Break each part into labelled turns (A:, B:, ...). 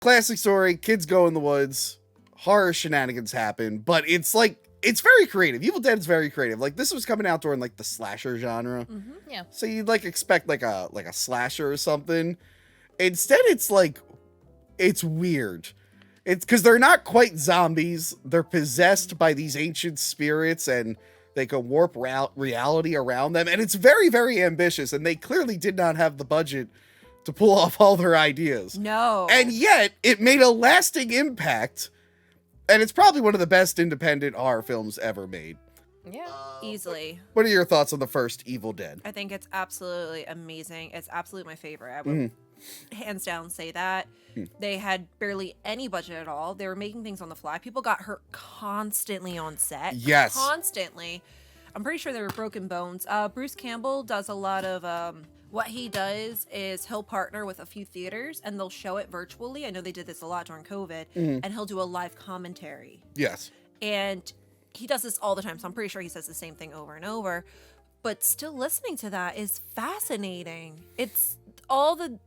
A: Classic story, kids go in the woods, horror shenanigans happen, but it's like, it's very creative. Evil Dead is very creative. Like, this was coming out during like the slasher genre.
B: Mm-hmm. Yeah.
A: So you'd like expect like a slasher or something. Instead, it's like, it's weird. It's because they're not quite zombies. They're possessed by these ancient spirits and they can warp reality around them. And it's very, very ambitious. And they clearly did not have the budget to pull off all their ideas.
C: No.
A: And yet, it made a lasting impact. And it's probably one of the best independent horror films ever made.
B: Yeah.
C: Easily.
A: What are your thoughts on the first Evil Dead?
C: I think it's absolutely amazing. It's absolutely my favorite. I would hands down say that. They had barely any budget at all. They were making things on the fly. People got hurt constantly on set.
A: Yes.
C: Constantly. I'm pretty sure there were broken bones. Bruce Campbell does a lot of... what he does is he'll partner with a few theaters and they'll show it virtually. I know they did this a lot during COVID. And he'll do a live commentary.
A: Yes.
C: And he does this all the time. So I'm pretty sure he says the same thing over and over. But still listening to that is fascinating. It's all the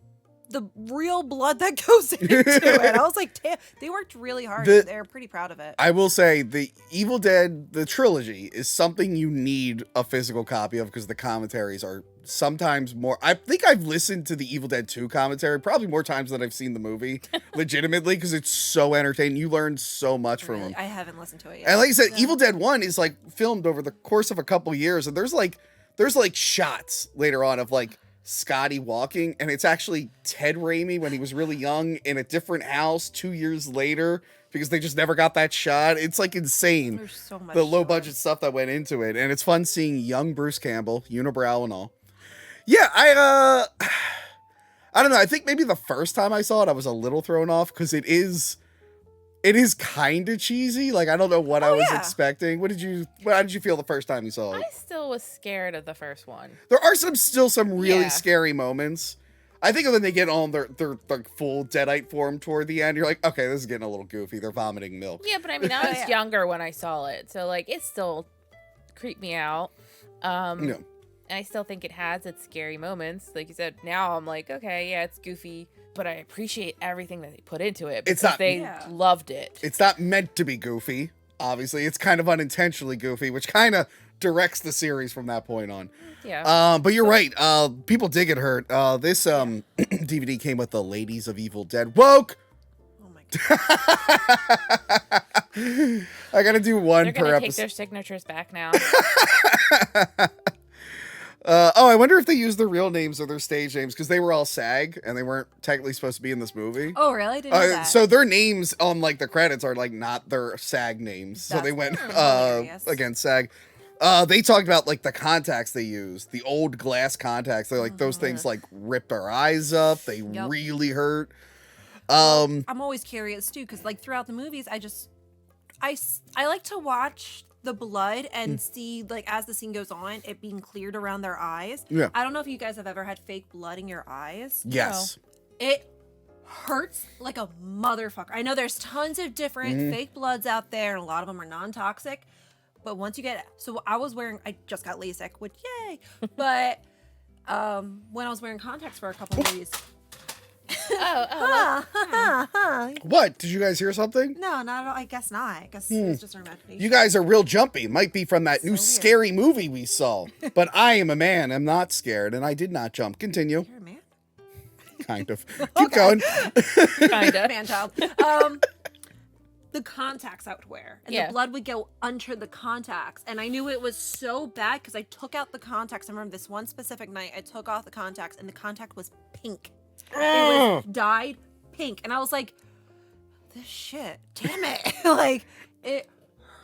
C: real blood that goes into it. I was like, damn, they worked really hard. They're pretty proud of it.
A: I will say the Evil Dead, the trilogy, is something you need a physical copy of because the commentaries are sometimes more. I think I've listened to the Evil Dead 2 commentary probably more times than I've seen the movie, legitimately, because it's so entertaining. You learn so much from them.
C: I haven't listened to it yet.
A: And like I said, Evil Dead 1 is like filmed over the course of a couple years, and there's like shots later on of like Scotty walking, and it's actually Ted Raimi when he was really young in a different house 2 years later because they just never got that shot. It's like insane.
C: There's so much
A: the low budget stuff that went into it, and it's fun seeing young Bruce Campbell, unibrow and all. Yeah, I don't know. I think maybe the first time I saw it, I was a little thrown off because it is kind of cheesy. Like, I don't know what I was expecting. How did you feel the first time you saw it?
B: I still was scared of the first one.
A: There are still some really scary moments. I think when they get on their full Deadite form toward the end, you're like, okay, this is getting a little goofy. They're vomiting milk.
B: Yeah, but I mean, I was younger when I saw it, so like it still creeped me out. And I still think it has its scary moments. Like you said, now I'm like, okay, yeah, it's goofy, but I appreciate everything that they put into it because they loved it.
A: It's not meant to be goofy, obviously. It's kind of unintentionally goofy, which kind of directs the series from that point on.
B: Yeah.
A: But you're right. People did get hurt. This DVD came with the Ladies of Evil Dead. Woke!
C: Oh my God.
A: I gotta do one
B: per episode. They're gonna take their signatures back now.
A: I wonder if they used their real names or their stage names because they were all SAG and they weren't technically supposed to be in this movie.
C: Oh, really? Didn't know that.
A: So their names on like the credits are like not their SAG names. So they went against SAG. They talked about like the contacts they used, the old glass contacts. They're like those things like ripped our eyes up. They really hurt.
C: I'm always curious too because like throughout the movies, I like to watch the blood and see like as the scene goes on it being cleared around their eyes. I don't know if you guys have ever had fake blood in your eyes.
A: Yes.
C: No. It hurts like a motherfucker. I know there's tons of different fake bloods out there and a lot of them are non-toxic, but once you get I just got LASIK, which yay, but when I was wearing contacts for a couple of movies.
A: What? Did you guys hear something?
C: No, not at all. I guess not. I guess it was just our imagination.
A: You guys are real jumpy. Might be from that new scary movie we saw. But I am a man. I'm not scared, and I did not jump. Continue.
C: You're a man?
A: Kind of. Keep going.
C: Kind of. Man-child. The contacts I would wear. And the blood would go under the contacts. And I knew it was so bad because I took out the contacts. I remember this one specific night, I took off the contacts, and the contact was pink. It was dyed pink. And I was like, this shit, damn it. Like, it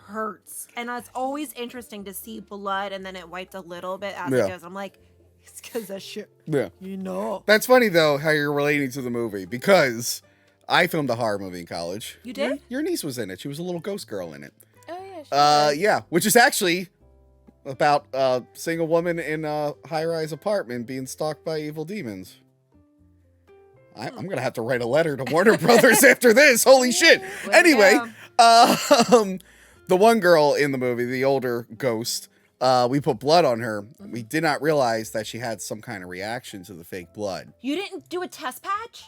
C: hurts. And it's always interesting to see blood and then it wiped a little bit as it goes. I'm like, it's because that shit. Yeah. You know.
A: That's funny, though, how you're relating to the movie because I filmed a horror movie in college.
C: You did?
A: Your niece was in it. She was a little ghost girl in it.
B: Oh, yeah.
A: Which is actually about a single woman in a high-rise apartment being stalked by evil demons. I'm going to have to write a letter to Warner Brothers after this. Holy shit. Anyway, the one girl in the movie, the older ghost, we put blood on her. We did not realize that she had some kind of reaction to the fake blood.
C: You didn't do a test patch?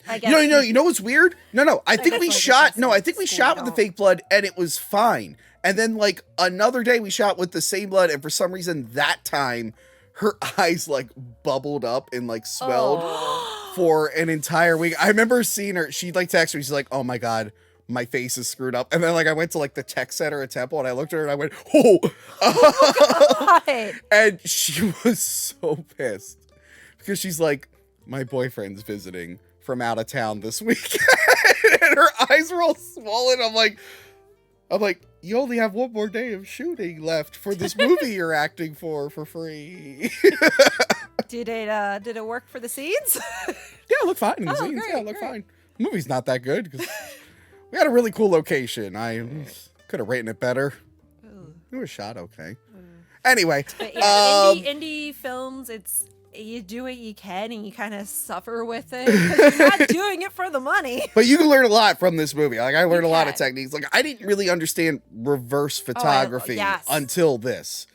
C: I guess.
A: You know what's weird? No. I think we
C: guess, like,
A: shot.
C: it's
A: No,
C: just
A: I think we
C: school
A: shot with the
C: out.
A: fake blood, and it was fine. And then like another day, we shot with the same blood, and for some reason that time, her eyes like bubbled up and like swelled for an entire week. I remember seeing her. She like texted me. She's like, "Oh my god, my face is screwed up." And then like I went to like the tech center at Temple, and I looked at her and I went, "Oh."
C: God.
A: And she was so pissed because she's like, my boyfriend's visiting from out of town this weekend. And her eyes were all swollen. I'm like, you only have one more day of shooting left for this movie you're acting for free.
C: Did it work for the scenes?
A: Yeah, it looked fine in the scenes.
C: Great,
A: Yeah, it looked
C: great.
A: fine. The movie's not that good because we had a really cool location. I could have rated it better. It was shot okay. Anyway,
C: But yeah, indie films, you do what you can and you kind of suffer with it because you're not doing it for the money.
A: but you can learn a lot from this movie. Like I learned a lot of
C: can.
A: techniques. Like I didn't really understand reverse photography
C: yes.
A: until this.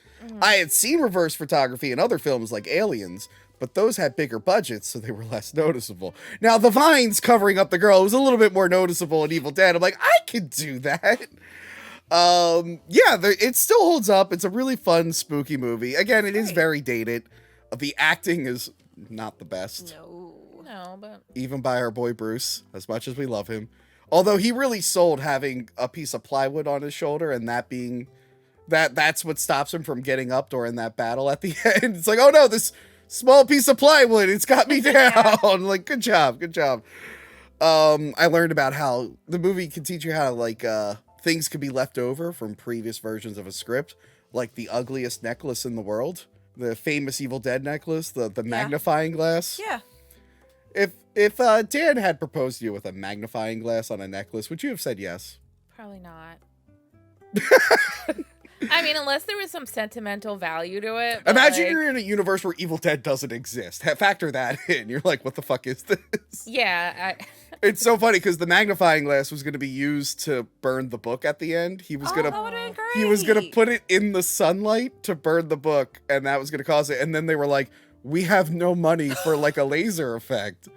A: I had seen reverse photography in other films like Aliens, but those had bigger budgets, so they were less noticeable. Now the vines covering up the girl was a little bit more noticeable in Evil Dead. I'm like, I could do that. It still holds up. It's a really fun, spooky movie. Again, it is very dated. The acting is not the best.
B: No, but
A: Even by our boy Bruce, as much as we love him. Although he really sold having a piece of plywood on his shoulder and that being that's what stops him from getting up during that battle at the end. It's like, oh no, this small piece of plywood, it's got me down. Like, good job. I learned about how the movie can teach you how like things could be left over from previous versions of a script, like the ugliest necklace in the world. The famous Evil Dead necklace, the magnifying glass.
C: Yeah.
A: If Dan had proposed to you with a magnifying glass on a necklace, would you have said yes?
B: probably not. I mean, unless there was some sentimental value to it. but,
A: Imagine
B: like,
A: you're in a universe where Evil Dead doesn't exist. Factor that in. You're like, what the fuck is this?
B: Yeah.
A: It's so funny because the magnifying glass was going to be used to burn the book at the end. He was
C: That
A: gonna
C: would have been great.
A: he was gonna put it in the sunlight to burn the book, and that was gonna cause it. And then they were like, "We have no money for like a laser effect."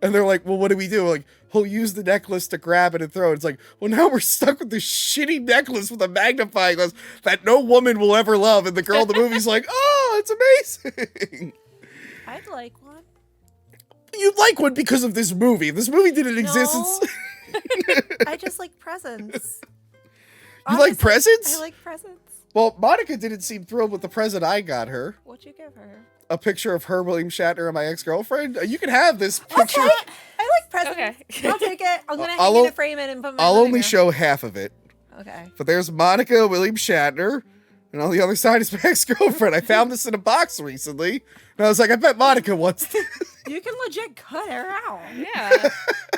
A: And they're like, "Well, what do we do?" Like, he'll use the necklace to grab it and throw it. It's like, well, now we're stuck with this shitty necklace with a magnifying glass that no woman will ever love. And the girl in the movie's like, "Oh, it's amazing."
C: I'd like one.
A: You'd like one because of this movie. This movie didn't exist.
C: No. I just like presents.
A: You like presents?
C: I like presents.
A: Well, Monica didn't seem thrilled with the present I got her.
C: What'd you give her?
A: A picture of her, William Shatner, and my ex-girlfriend. You can have this picture.
C: Okay. I like presents.
B: Okay.
C: I'll take it. I'm gonna
A: I'll
C: hang it
A: o-
C: and frame it and put my
A: I'll
C: living
A: only
C: room.
A: show half of it.
C: Okay.
A: But there's Monica, William Shatner, and on the other side is my ex-girlfriend. I found this in a box recently, and I was like, I bet Monica wants this.
C: You can legit cut her out.
B: Yeah.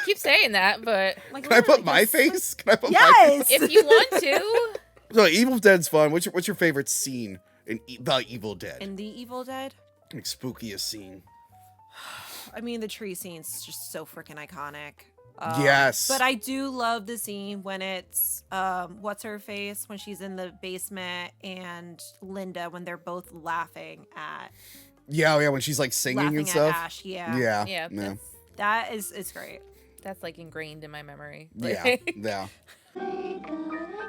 B: Keep saying that, but
C: Like,
A: Can I put
C: literally,
A: my
C: just-
A: face? Can I put my
C: Yes.
A: face?
B: if you want to.
A: So, Evil Dead's fun. What's your favorite scene in The Evil Dead?
C: In the Evil Dead,
A: Like, spookiest scene.
C: I mean, the tree scene's just so freaking iconic.
A: Yes.
C: But I do love the scene when it's what's her face when she's in the basement and Linda when they're both laughing at
A: When she's like singing
C: laughing
A: and
C: at
A: stuff.
C: Ash. Yeah.
A: Yeah.
B: Yeah.
C: That is it's great.
B: That's like ingrained in my memory.
A: Yeah.
B: Like,
A: Yeah.
D: We're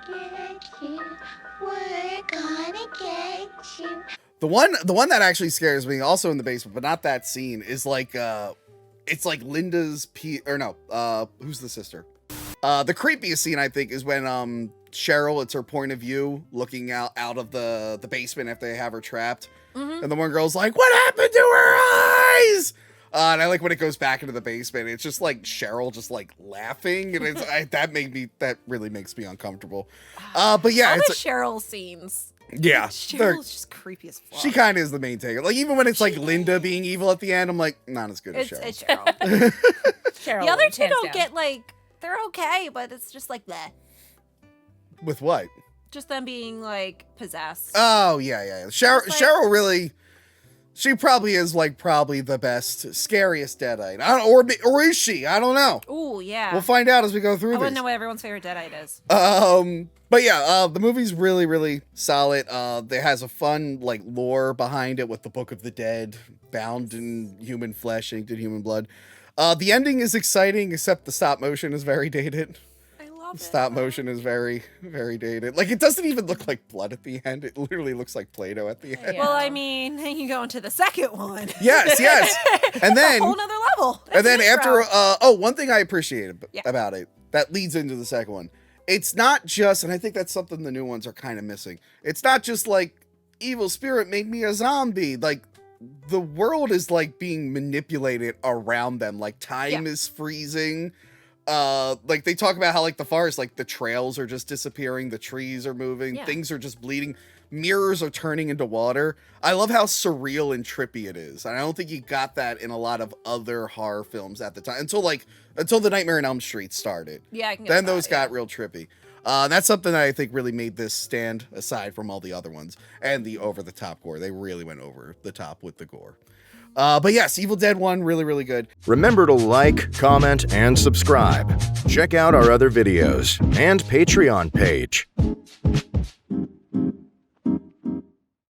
D: gonna get you. We're gonna get you.
A: The one that actually scares me, also in the basement, but not that scene, is like it's like Linda's who's the sister? The creepiest scene I think is when Cheryl, it's her point of view looking out of the basement after they have her trapped.
C: Mm-hmm.
A: And the one girl's like, "What happened to her eyes?" And I like when it goes back into the basement. It's just like Cheryl just like laughing, and that really makes me uncomfortable. But yeah,
C: All
A: it's
C: the Cheryl scenes.
A: yeah. they're-
C: Cheryl's just creepy as fuck.
A: She kind of is the main taker. Like even when it's like Linda being evil at the end, I'm like, not as good as Cheryl.
C: It's Cheryl.
B: Cheryl,
C: The other two
B: hands
C: don't
B: down.
C: get like they're okay, but it's just like bleh.
A: With what?
C: Just them being like possessed.
A: Oh yeah. Cheryl,
C: It's like-
A: Cheryl really. She probably is like the best, scariest Deadite. I don't, or is she? I don't know.
C: Ooh, yeah.
A: We'll find out as we go through
C: I
A: this.
C: wouldn't know what everyone's favorite Deadite is.
A: But yeah, the movie's really, really solid. It has a fun like lore behind it with the Book of the Dead, bound in human flesh, inked in human blood. The ending is exciting, except the stop motion is very dated.
C: I love it.
A: Stop motion is very, very dated. Like, it doesn't even look like blood at the end. It literally looks like Play-Doh at the end.
B: Yeah.
C: Well, I mean, then you go into the second one.
A: Yes. And then,
C: a whole nother level.
A: and then
C: That's an
A: after, one thing I appreciated
C: Yeah.
A: about it that leads into the second one. It's not just, and I think that's something the new ones are kind of missing. It's not just like, evil spirit made me a zombie. Like, the world is like being manipulated around them. Like, time is freezing. Like, they talk about how, like, the forest, like, the trails are just disappearing, the trees are moving, things are just bleeding, mirrors are turning into water. I love how surreal and trippy it is. And I don't think you got that in a lot of other horror films at the time until the Nightmare on Elm Street started.
C: Yeah, I can get
A: Then
C: that,
A: those got real trippy. That's something that I think really made this stand aside from all the other ones and the over-the-top gore. They really went over the top with the gore. But yes, Evil Dead 1, really, really good.
E: Remember to like, comment, and subscribe. Check out our other videos and Patreon page.